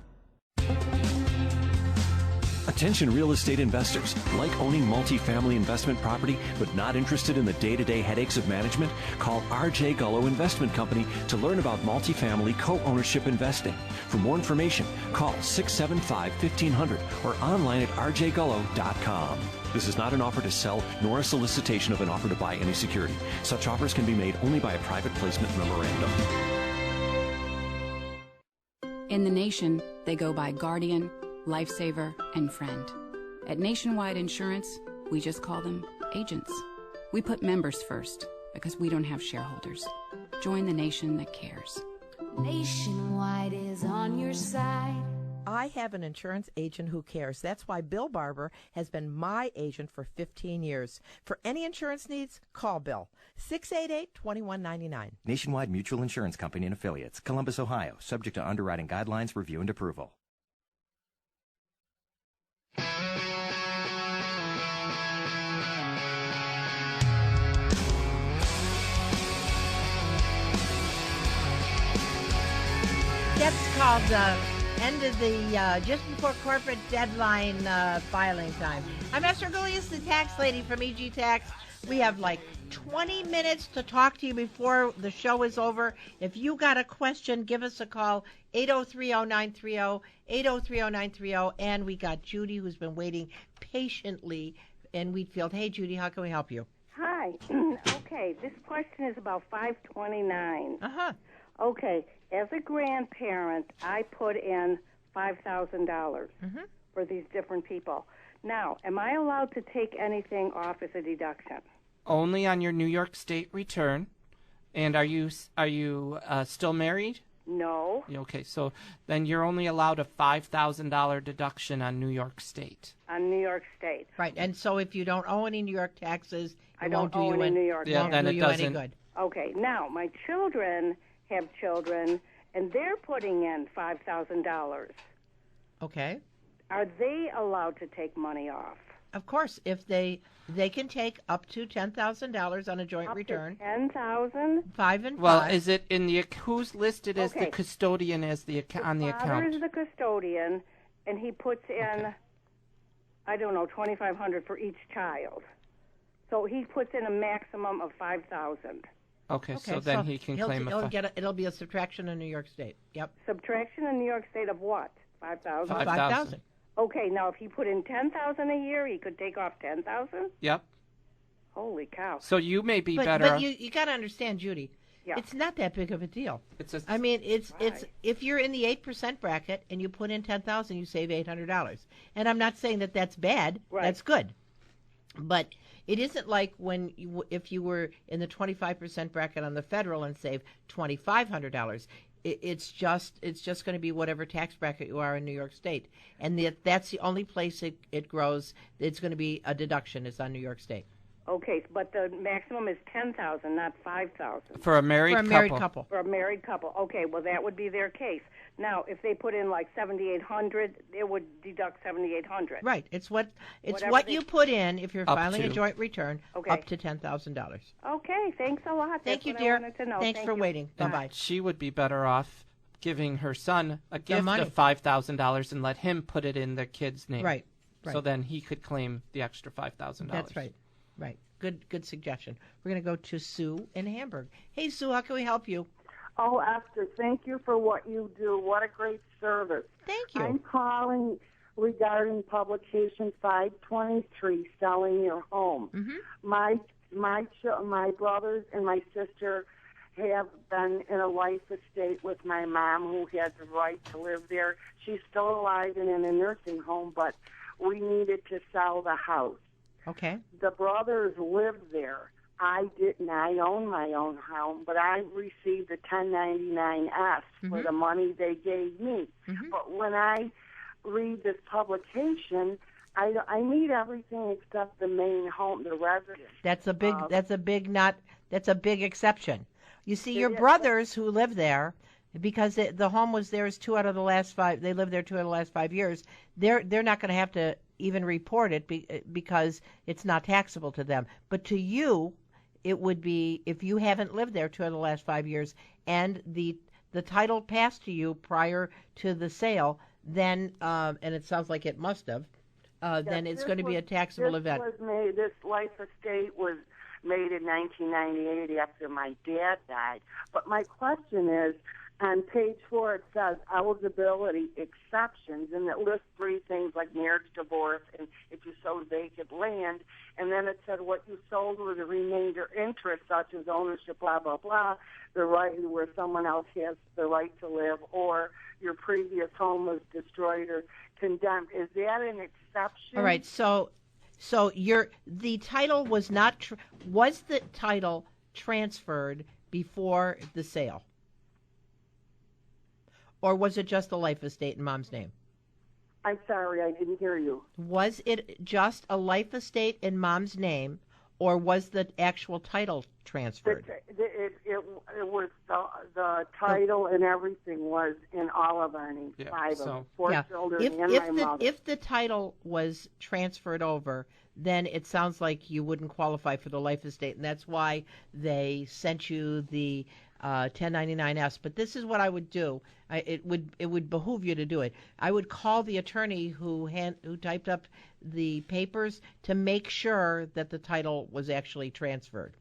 Attention real estate investors. Like owning multifamily investment property but not interested in the day-to-day headaches of management? Call R.J. Gullo Investment Company to learn about multifamily co-ownership investing. For more information, call 675-1500 or online at rjgullo.com. This is not an offer to sell nor a solicitation of an offer to buy any security. Such offers can be made only by a private placement memorandum. In the nation, they go by Guardian, Lifesaver, and Friend. At Nationwide Insurance, we just call them agents. We put members first because we don't have shareholders. Join the nation that cares. Nationwide is on your side. I have an insurance agent who cares. That's why Bill Barber has been my agent for 15 years. For any insurance needs, call Bill. 688-2199. Nationwide Mutual Insurance Company and Affiliates, Columbus, Ohio. Subject to underwriting guidelines, review, and approval. That's called end of the just before corporate deadline filing time. I'm Esther Galias, the tax lady from EG Tax. We have like 20 minutes to talk to you before the show is over. If you got a question, give us a call, 803-0930, 803-0930. And we got Judy, who's been waiting patiently in Wheatfield. Hey, Judy, how can we help you? Hi. Okay, this question is about 529. Uh-huh. Okay, as a grandparent, I put in $5,000 for these different people. Now, am I allowed to take anything off as a deduction? Only on your New York State return. And are you still married? No. Okay, so then you're only allowed a $5,000 deduction on New York State. On New York State. Right, and so if you don't owe any New York taxes, I don't owe any New York taxes. then it doesn't. Any good. Okay, now my children have children, and they're putting in $5,000. Okay. Are they allowed to take money off? Of course, if they can take up to $10,000 on a joint return. $10,000? 5 and 5. Well, is it in the who's listed as the custodian as the on the account? Father is the custodian, and he puts in, I don't know, $2,500 for each child. So he puts in a maximum of $5,000. Okay, so then he can claim it'll be a subtraction in New York State. Yep. Subtraction in New York State of what? 5,000. 5,000. Okay, now if he put in 10,000 a year, he could take off 10,000. Yep. Holy cow! So you may be better. But you got to understand, Judy. Yeah. It's not that big of a deal. It's if you're in the 8% bracket and you put in 10,000, you save $800. And I'm not saying that that's bad. Right. That's good. But it isn't like if you were in the 25% bracket on the federal and save $2,500. It's just going to be whatever tax bracket you are in New York State, and that's the only place it grows. It's going to be a deduction. Is on New York State. Okay, but the maximum is $10,000, not $5,000. For a married couple. For a married couple. Okay, well that would be their case. Now, if they put in like $7,800, it would deduct $7,800. Right. It's what you put in if you're filing a joint return. Okay. Up to $10,000. Okay. Thanks a lot. Thank you, That's dear. what I wanted to know. Thanks for waiting. Bye-bye. She would be better off giving her son a gift money. of $5,000 and let him put it in the kid's name. Right. So then he could claim the extra $5,000. That's right. Right. Good suggestion. We're going to go to Sue in Hamburg. Hey, Sue, how can we help you? Oh, Esther, thank you for what you do. What a great service. Thank you. I'm calling regarding publication 523, Selling Your Home. Mm-hmm. My brothers and my sister have been in a life estate with my mom, who has the right to live there. She's still alive and in a nursing home, but we needed to sell the house. Okay. The brothers lived there. I didn't. I own my own home, but I received a 1099-S for the money they gave me. But when I read this publication, I need everything except the main home, the residence. That's a big exception. You see, your brothers who live there, because the home was theirs 2 out of the last 5. They lived there 2 out of the last 5 years. They're not going to have to even report it because it's not taxable to them. But to you, it would be, if you haven't lived there 2 out of the last 5 years and the title passed to you prior to the sale, then and it sounds like it must have, then it's going to be a taxable event. This life estate was made in 1998 after my dad died. But my question is, on page 4, it says eligibility exceptions, and it lists 3 things like marriage, divorce, and if you sold vacant land. And then it said what you sold was a remainder interest, such as ownership, blah, blah, blah, the right where someone else has the right to live, or your previous home was destroyed or condemned. Is that an exception? All right, so the title was not, was the title transferred before the sale? Or was it just a life estate in Mom's name? I'm sorry, I didn't hear you. Was it just a life estate in Mom's name, or was the actual title transferred? It was the title and everything was in Oliver and 5 of them, 4 children and my mother. If the title was transferred over, then it sounds like you wouldn't qualify for the life estate, and that's why they sent you the 1099-S. But this is what I would do. It would behoove you to do it. I would call the attorney who typed up the papers to make sure that the title was actually transferred.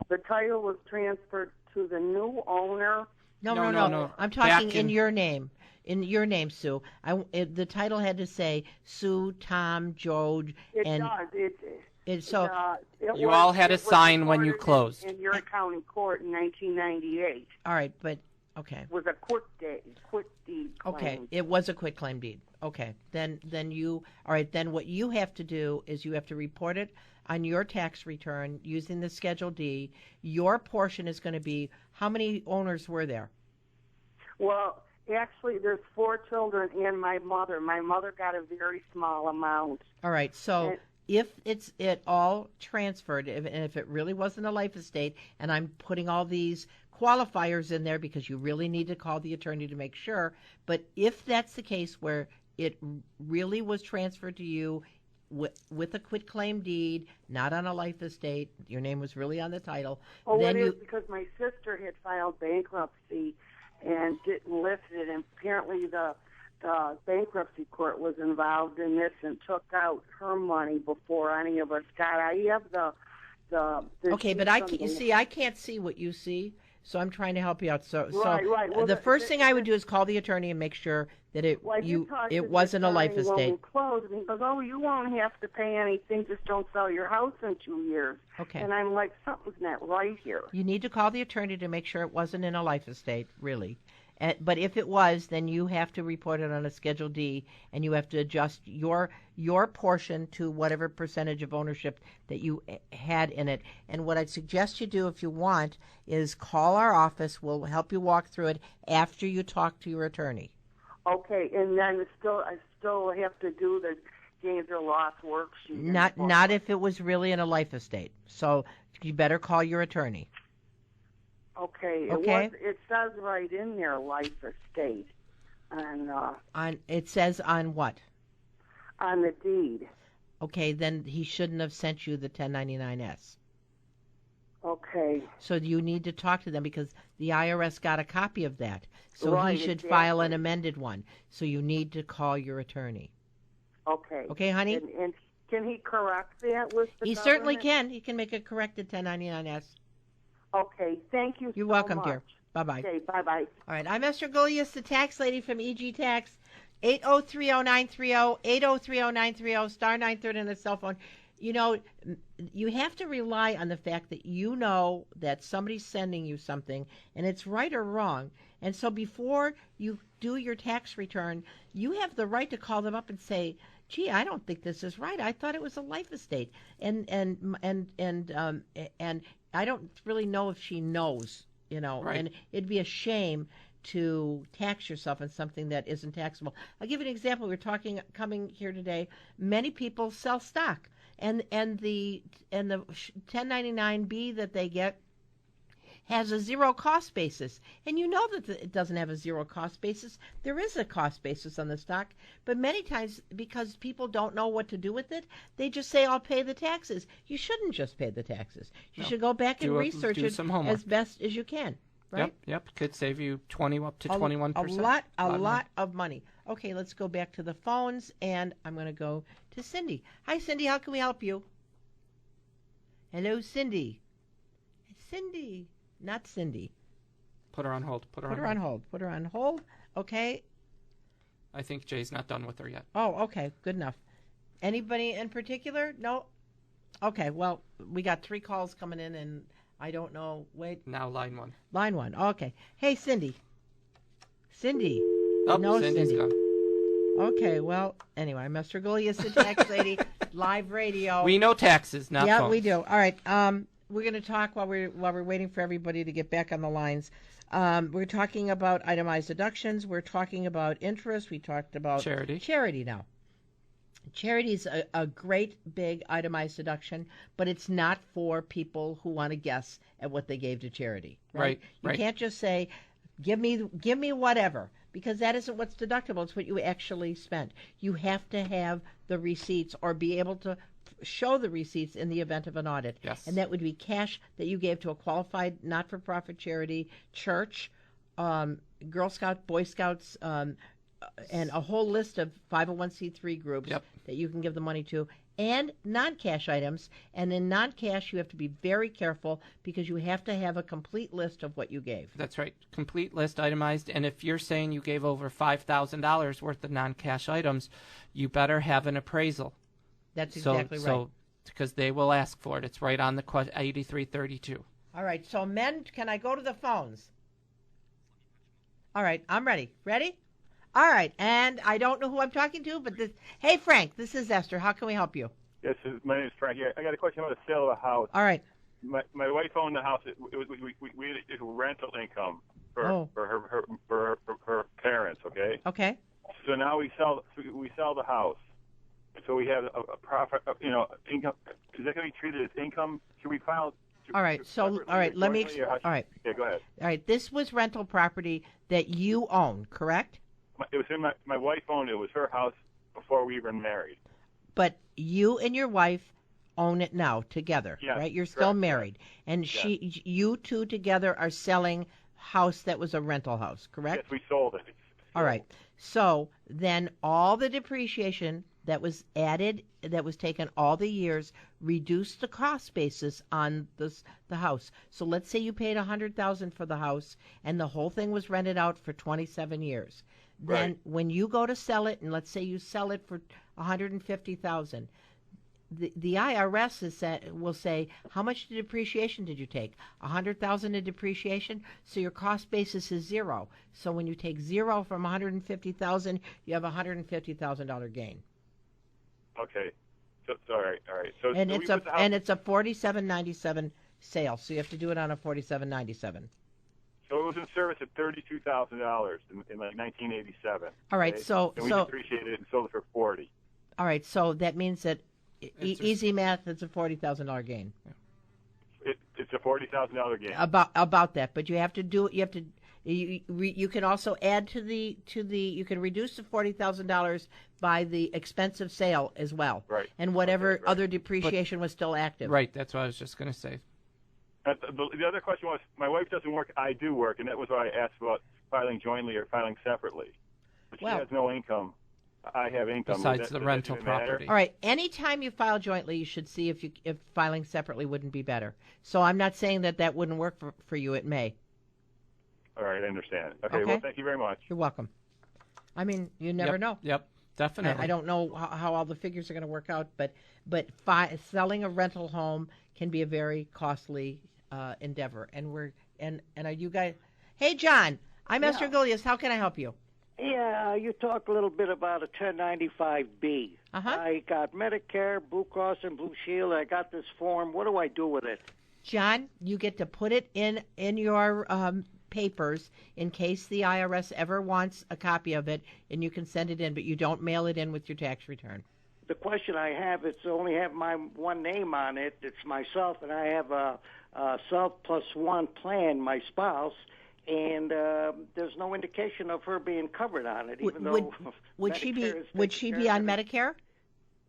The title was transferred to the new owner? No. I'm talking in your name. In your name, Sue. The title had to say Sue, Tom, Joe, and you all had to sign when you closed. In your county court in 1998. All right, but okay. It was a quit deed claim. Okay, it was a quit claim deed. Okay, then what you have to do is you have to report it on your tax return using the Schedule D. Your portion is going to be, how many owners were there? Well, actually, there's 4 children and my mother. My mother got a very small amount. All right, so if it all transferred, and if it really wasn't a life estate, and I'm putting all these qualifiers in there because you really need to call the attorney to make sure, but if that's the case where it really was transferred to you with a quitclaim deed, not on a life estate, your name was really on the title. Oh, then it is because my sister had filed bankruptcy and didn't list it, and apparently the bankruptcy court was involved in this and took out her money before any of us got. I have the okay, but I can't see what you see, so I'm trying to help you out. So right. Well, the first thing I would do is call the attorney and make sure that it wasn't a life estate. When we closed, and he goes, "Oh, you won't have to pay anything. Just don't sell your house in 2 years." Okay. And I'm like, something's not right here. You need to call the attorney to make sure it wasn't in a life estate, really. But if it was, then you have to report it on a Schedule D, and you have to adjust your portion to whatever percentage of ownership that you had in it. And what I'd suggest you do, if you want, is call our office. We'll help you walk through it after you talk to your attorney. Okay, and then I still have to do gains or loss worksheet. Not if it was really in a life estate. So you better call your attorney. Okay. It says right in there, life estate. It says on what? On the deed. Okay, then he shouldn't have sent you the 1099-S. Okay. So you need to talk to them because the IRS got a copy of that. So right, he should file an amended one. So you need to call your attorney. Okay. Okay, honey? And can he correct that with the He government? certainly can. He can make a corrected 1099-S. Okay, thank you You're so welcome, much. dear. Bye-bye. Okay, bye-bye. All right, I'm Esther Gulius, the tax lady from EG Tax. 8030930, 8030930, star 930 on the cell phone. You know, you have to rely on the fact that you know that somebody's sending you something, and it's right or wrong. And so before you do your tax return, you have the right to call them up and say, gee, I don't think this is right. I thought it was a life estate. And I don't really know if she knows, you know, Right. and it'd be a shame to tax yourself on something that isn't taxable. I'll give you an example. We're coming here today. Many people sell stock, and the 1099-B that they get has a zero cost basis. And you know that it doesn't have a zero cost basis. There is a cost basis on the stock, but many times because people don't know what to do with it, they just say, I'll pay the taxes. You shouldn't just pay the taxes. You should go back and research it as best as you can. Right? Yep. Could save you 21%. A lot of money. Okay, let's go back to the phones, and I'm going to go to Cindy. Hi, Cindy. How can we help you? Hello, Cindy. Cindy. Not Cindy. Put her on hold. Put her on hold. Okay. I think Jay's not done with her yet. Oh, okay. Good enough. Anybody in particular? No? Okay, well, we got 3 calls coming in, and I don't know. Wait. Now line 1. Line 1. Okay. Hey, Cindy. Cindy. Oh, no, Cindy's Cindy. gone. Okay, well, anyway, Mr. Gulius, the tax lady, live radio. We know taxes, not yeah, phones. we do. All right. We're going to talk while we're waiting for everybody to get back on the lines. We're talking about itemized deductions. We're talking about interest. We talked about charity now. Charity is a great big itemized deduction, but it's not for people who want to guess at what they gave to charity. Right. You can't just say, give me whatever, because that isn't what's deductible. It's what you actually spent. You have to have the receipts or be able to show the receipts in the event of an audit. Yes. And that would be cash that you gave to a qualified not-for-profit charity, church, Girl Scouts, Boy Scouts, and a whole list of 501c3 groups that you can give the money to, and non-cash items. And in non-cash, you have to be very careful because you have to have a complete list of what you gave. That's right. Complete list, itemized. And if you're saying you gave over $5,000 worth of non-cash items, you better have an appraisal. That's exactly right. So, because they will ask for it. It's right on the 8332. All right. So, men, can I go to the phones? All right. I'm ready. Ready? All right. And I don't know who I'm talking to, but hey, Frank, this is Esther. How can we help you? Yes, my name is Frank. I got a question about the sale of a house. All right. My wife owned the house. We had rental income for her parents. Okay. Okay. So now we sell the house. So we have a profit. Income. Is that going to be treated as income? Should we file? All right. So, all right. Let me. All right. Yeah, go ahead. All right. This was rental property that you own, correct? It was my wife owned it. It was her house before we were married. But you and your wife own it now together, yes, right? You're still correct, married, and you two together are selling house that was a rental house, correct? Yes, we sold it. All right. So then all the depreciation that was added, that was taken all the years, reduced the cost basis on the house. So let's say you paid $100,000 for the house, and the whole thing was rented out for 27 years. Then when you go to sell it, and let's say you sell it for $150,000, the IRS will say, how much depreciation did you take? $100,000 in depreciation, so your cost basis is zero. So when you take zero from $150,000, you have a $150,000 gain. Okay. So, sorry. All right. So and it's a $47.97 sale, so you have to do it on a $47.97. So it was in service at $32,000 in like 1987. All right. Okay? So and we depreciated it and sold it for $40,000. All right, so that means that easy math, it's a $40,000 gain. It's a $40,000 gain. About that, but you have to do. You have to. You can also add to the. You can reduce the $40,000 by the expensive sale as well. Right. And whatever other depreciation was still active. Right. That's what I was just going to say. The other question was, my wife doesn't work. I do work, and that was why I asked about filing jointly or filing separately. But she has no income. I have income. Besides the rental property. All right. Anytime you file jointly, you should see if filing separately wouldn't be better. So I'm not saying that wouldn't work for you. It may. All right, I understand. Okay, well, thank you very much. You're welcome. I mean, you never know. Yep, definitely. I don't know how all the figures are going to work out, but selling a rental home can be a very costly endeavor. And are you guys? Hey, John, I'm Esther Gulius. How can I help you? Yeah, you talked a little bit about a 1095B. I got Medicare, Blue Cross, and Blue Shield. I got this form. What do I do with it? John, you get to put it in your papers in case the IRS ever wants a copy of it, and you can send it in, but you don't mail it in with your tax return. The question I have, it's only have my one name on it. It's myself, and I have a self plus one plan, my spouse, and there's no indication of her being covered on it, even though would she be on Medicare?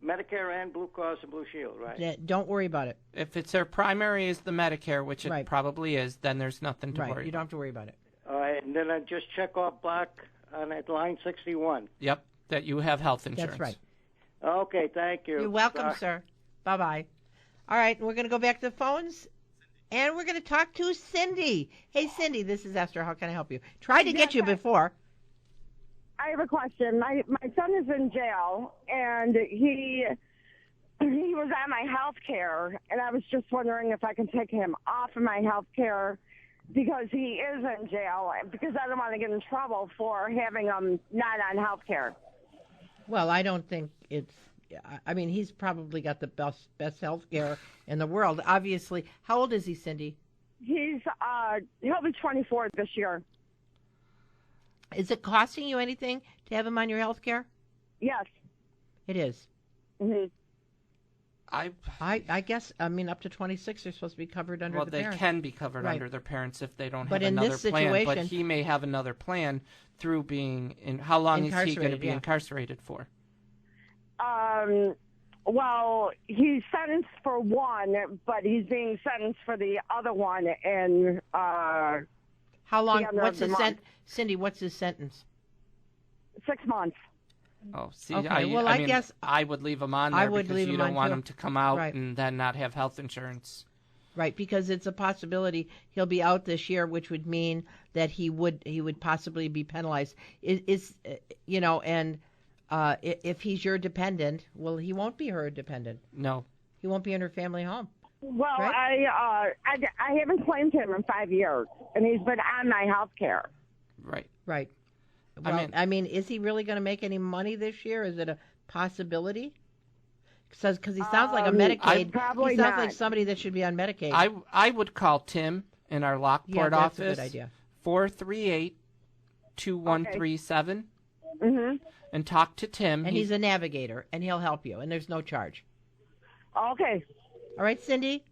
Medicare and Blue Cross and Blue Shield, right? Don't worry about it. If it's her primary is the Medicare, which it probably is, then there's nothing to worry about. You don't have to worry about it. All right, and then I just check off block on that line 61. Yep, that you have health insurance. That's right. Okay, thank you. You're welcome, sir. Bye-bye. All right, we're going to go back to the phones. And we're going to talk to Cindy. Hey, Cindy, this is Esther. How can I help you? Tried to get you before. I have a question. My son is in jail, and he was on my health care, and I was just wondering if I can take him off of my health care because he is in jail, because I don't want to get in trouble for having him not on health care. Well, I don't think it's... I mean, he's probably got the best health care in the world. Obviously, how old is he, Cindy? He'll be 24 this year. Is it costing you anything to have him on your health care? Yes. It is. Mm-hmm. I guess, I mean, up to 26, they're supposed to be covered under the parents. Well, they can be covered under their parents if they don't but have another this plan. Situation, but he may have another plan through being in. How long is he going to be incarcerated for? Well, he's sentenced for one, but he's being sentenced for the other one. And how long? What's his Cindy? What's his sentence? 6 months. Oh, see, okay. I guess I would leave him on there because you don't want him to come out right. and then not have health insurance. Right, because it's a possibility he'll be out this year, which would mean that he would possibly be penalized. If he's your dependent, well, he won't be her dependent. No, he won't be in her family home. Well, right? I haven't claimed him in 5 years, and he's been on my health care. Right. Right. Well, I mean, is he really going to make any money this year? Is it a possibility? Because he sounds like a Medicaid. He sounds like somebody that should be on Medicaid. I would call Tim in our Lockport office. That's a good idea. 438-2137. Mm-hmm. And talk to Tim. And he's a navigator, and he'll help you, and there's no charge. Okay. All right, Cindy?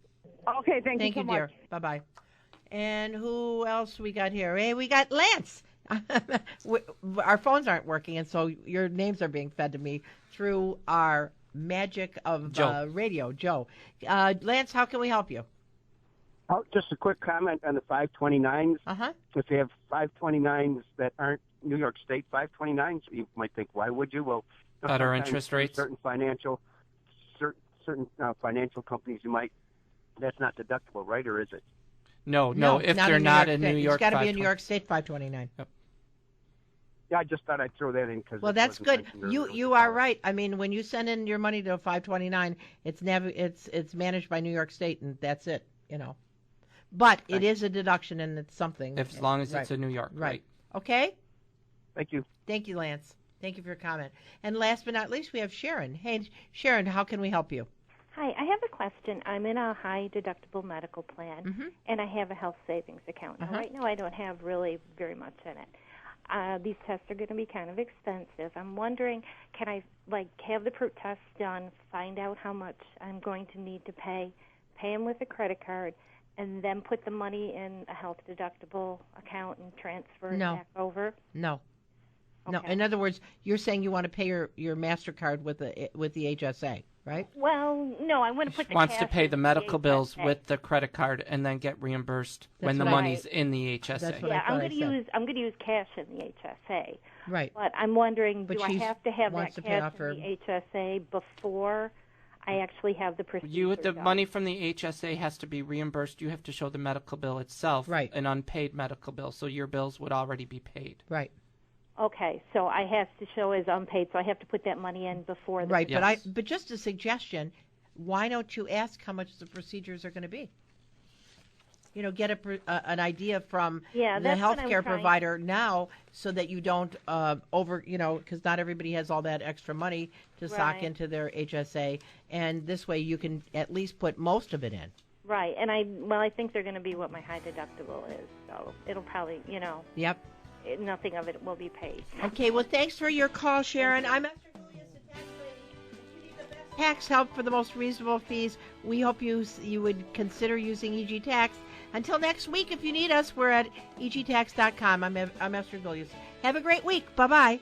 Okay, thank you so much. Dear. Bye-bye. And who else we got here? Hey, we got Lance. Our phones aren't working, and so your names are being fed to me through our magic of radio. Joe. Lance, how can we help you? Oh, just a quick comment on the 529s. Uh-huh. If you have 529s that aren't New York State 529s, you might think, why would you? Well, better interest rates. Certain financial companies, that's not deductible, right? Or is it? No. If they're not in New York, it's got to be a New York State 529. Yep. Yeah, I just thought I'd throw that in because. Well, that's good. You are right. I mean, when you send in your money to a 529, it's managed by New York State, and that's it. But it is a deduction, and it's something. As long as it's in New York, right? Okay. Thank you. Thank you, Lance. Thank you for your comment. And last but not least, we have Sharon. Hey, Sharon, how can we help you? Hi, I have a question. I'm in a high deductible medical plan, and I have a health savings account. Now, right now, I don't have really very much in it. these tests are going to be kind of expensive. I'm wondering, can I have the tests done, find out how much I'm going to need to pay them with a credit card, and then put the money in a health deductible account and transfer it back over? No. Okay. No. In other words, you're saying you want to pay your MasterCard with the HSA, right? Well, no, I want to put the wants cash to pay in the medical bills HSA. with the credit card and then get reimbursed when the what money's in the HSA. That's what I'm going to use cash in the HSA. Right. But I'm wondering, But do I she have to have that wants to pay cash off her- in the HSA before I actually have the procedure The done? money from the HSA has to be reimbursed. You have to show the medical bill itself, an unpaid medical bill, so your bills would already be paid. Right. Okay, so I have to show as unpaid, so I have to put that money in before the Right, but just a suggestion, why don't you ask how much the procedures are going to be? You know, get an idea from the healthcare provider now, so that you don't because not everybody has all that extra money to sock into their HSA, and this way you can at least put most of it in. Right, and I think they're going to be what my high deductible is, so it'll probably, Yep. Nothing of it will be paid. Okay, well, thanks for your call, Sharon. I'm Esther Julius, the tax lady. If you need the best tax help for the most reasonable fees, we hope you would consider using EG Tax. Until next week, if you need us, we're at egtax.com. I'm Esther Julius. Have a great week. Bye-bye.